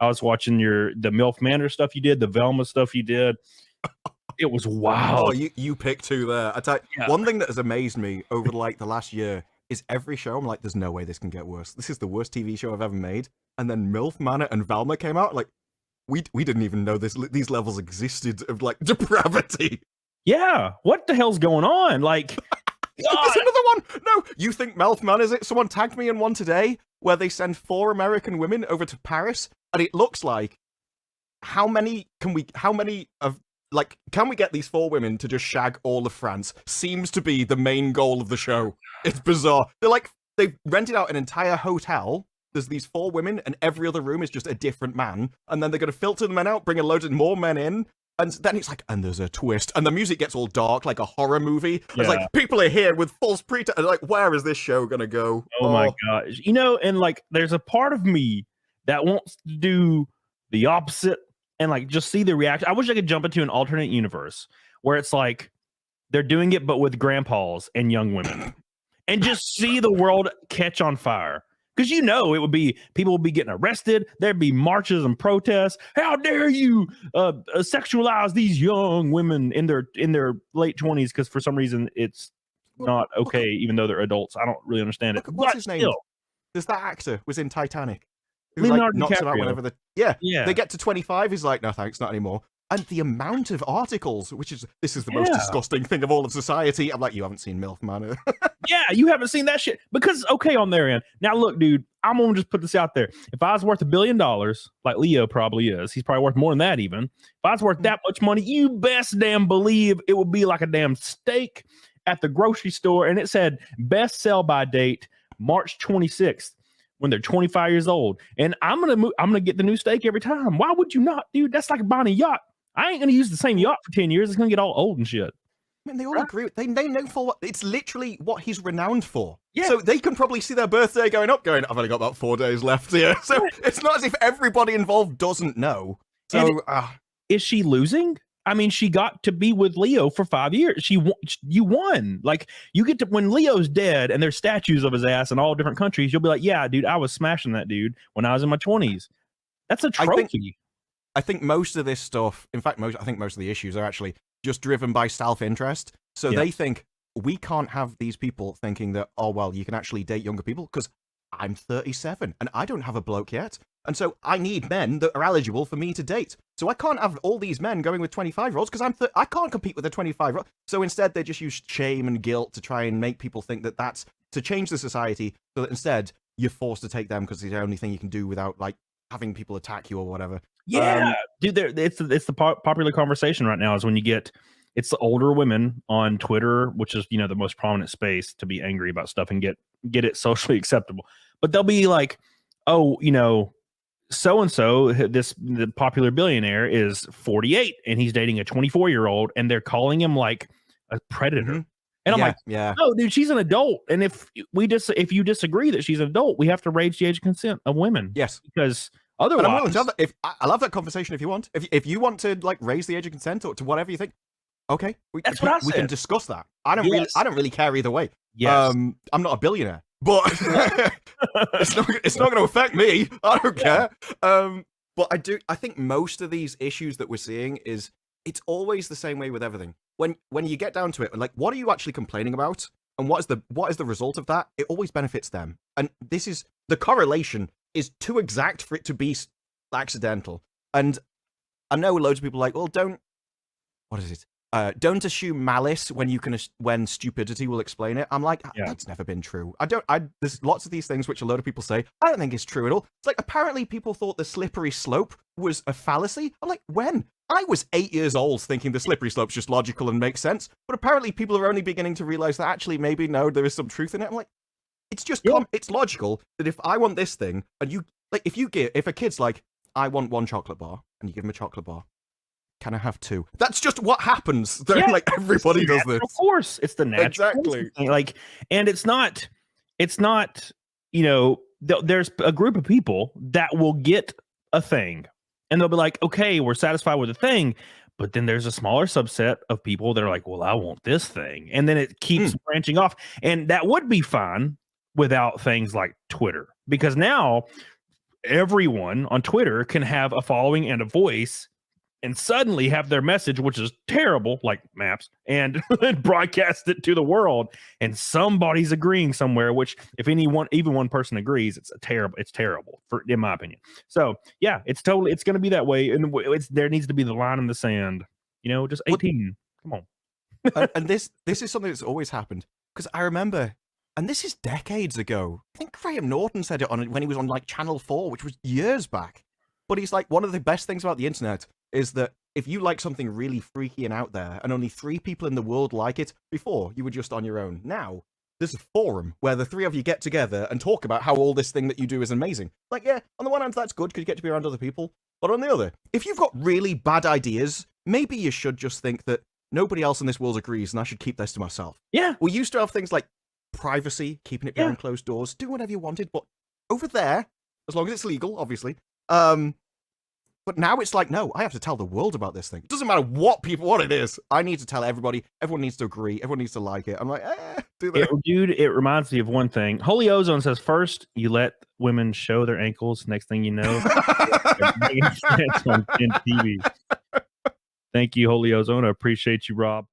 I was watching the Milf Manor stuff you did, the Velma stuff you did. It was wild. Oh, you picked two there. I tell you, one thing that has amazed me over the last year is every show I'm like, there's no way this can get worse. This is the worst TV show I've ever made. And then Milf Manor and Velma came out. Like, we didn't even know these levels existed of like depravity. Yeah, what the hell's going on? Like, there's another one. No, you think Milf Manor is it? Someone tagged me in one today where they send 4 American women over to Paris, and it looks like can we get these 4 women to just shag all of France? Seems to be the main goal of the show. It's bizarre. They've rented out an entire hotel. There's these 4 women, and every other room is just a different man. And then they're going to filter the men out, bring a load of more men in. And then it's like, and there's a twist. And the music gets all dark, like a horror movie. Yeah. It's like, people are here with false pretense. Like, where is this show going to go? Oh my gosh. And like, there's a part of me that wants to do the opposite and like just see the reaction. I wish I could jump into an alternate universe where it's like they're doing it, but with grandpas and young women and just see the world catch on fire. Because it would be people would be getting arrested. There'd be marches and protests. How dare you sexualize these young women in their late 20s? Because for some reason it's not okay, even though they're adults. I don't really understand it. What's his name? There's that actor was in Titanic. Who Leonardo knocks DiCaprio. him out whenever they get to 25. He's like, no thanks, not anymore. And the amount of articles, this is the most disgusting thing of all of society. I'm like, you haven't seen Milf Manor. Yeah, you haven't seen that shit. Because, okay, on their end. Now, look, dude, I'm going to just put this out there. If I was worth $1 billion, like Leo probably is, he's probably worth more than that even. If I was worth that much money, you best damn believe it would be like a damn steak at the grocery store. And it said best sell by date, March 26th. When they're 25 years old. And I'm gonna get the new steak every time. Why would you not, dude? That's like buying a yacht. I ain't gonna use the same yacht for 10 years. It's gonna get all old and shit. I mean, they all agree. They know for what it's literally what he's renowned for. Yeah. So they can probably see their birthday going, I've only got about 4 days left here. So it's not as if everybody involved doesn't know. So is she losing? I mean, she got to be with Leo for 5 years. You won. Like, you get to, when Leo's dead and there's statues of his ass in all different countries, you'll be like, yeah, dude, I was smashing that dude when I was in my 20s. That's a trophy. I think most of this stuff, in fact, I think most of the issues are actually just driven by self-interest. So they think, we can't have these people thinking that, oh, well, you can actually date younger people because I'm 37 and I don't have a bloke yet. And so I need men that are eligible for me to date. So I can't have all these men going with 25-year-olds because I can't compete with a 25-year-old. So instead, they just use shame and guilt to try and make people think that that's to change the society. So that instead, you're forced to take them because it's the only thing you can do without like having people attack you or whatever. Yeah, dude, it's the popular conversation right now is when it's the older women on Twitter, which is the most prominent space to be angry about stuff and get it socially acceptable. But they'll be like, oh, so-and-so, the popular billionaire is 48 and he's dating a 24-year-old and they're calling him like a predator. Mm-hmm. And I'm like, no, dude, she's an adult. And if you disagree that she's an adult, we have to raise the age of consent of women. Yes. Because otherwise, I love that conversation if you want. If you want to like raise the age of consent or to whatever you think, okay, we can discuss that. I don't really care either way. Yes. I'm not a billionaire. But it's not going to affect me. I don't care. But I think most of these issues that we're seeing it's always the same way with everything. When you get down to it, like, what are you actually complaining about? And what is the result of that? It always benefits them. And this is the correlation is too exact for it to be accidental. And I know loads of people are like, well, don't assume malice when stupidity will explain it. I'm like, that's never been true. There's lots of these things which a lot of people say, I don't think it's true at all. It's like, apparently people thought the slippery slope was a fallacy. I'm like, when? I was 8 years old thinking the slippery slope's just logical and makes sense. But apparently people are only beginning to realize that actually maybe no, there is some truth in it. I'm like, it's just, it's logical that if I want this thing and you, like, if a kid's like, I want 1 chocolate bar and you give him a chocolate bar, can I have 2? That's just what happens. Like, everybody does this. Of course, it's the natural. Exactly. Like, and it's not, there's a group of people that will get a thing and they'll be like, okay, we're satisfied with the thing. But then there's a smaller subset of people that are like, well, I want this thing. And then it keeps branching off. And that would be fine without things like Twitter. Because now everyone on Twitter can have a following and a voice and suddenly have their message, which is terrible, like maps, and broadcast it to the world. And somebody's agreeing somewhere, which if even one person agrees, it's terrible in my opinion. So yeah, it's going to be that way. And there needs to be the line in the sand, just 18. Come on. and this is something that's always happened, because I remember, and this is decades ago, I think Graham Norton said it when he was on like Channel 4, which was years back. But he's like, one of the best things about the internet is that if you like something really freaky and out there, and only 3 people in the world like it, before you were just on your own. Now, there's a forum where the 3 of you get together and talk about how all this thing that you do is amazing. Like, yeah, on the one hand, that's good because you get to be around other people. But on the other, if you've got really bad ideas, maybe you should just think that nobody else in this world agrees and I should keep this to myself. Yeah. We used to have things like privacy, keeping it behind closed doors, do whatever you wanted, but over there, as long as it's legal, obviously, but now it's like, no, I have to tell the world about this thing. It doesn't matter what it is. I need to tell everybody. Everyone needs to agree. Everyone needs to like it. I'm like, do that. Dude, it reminds me of one thing. Holy Ozone says, first, you let women show their ankles. Next thing you know, on TV. Thank you, Holy Ozone. I appreciate you, Rob.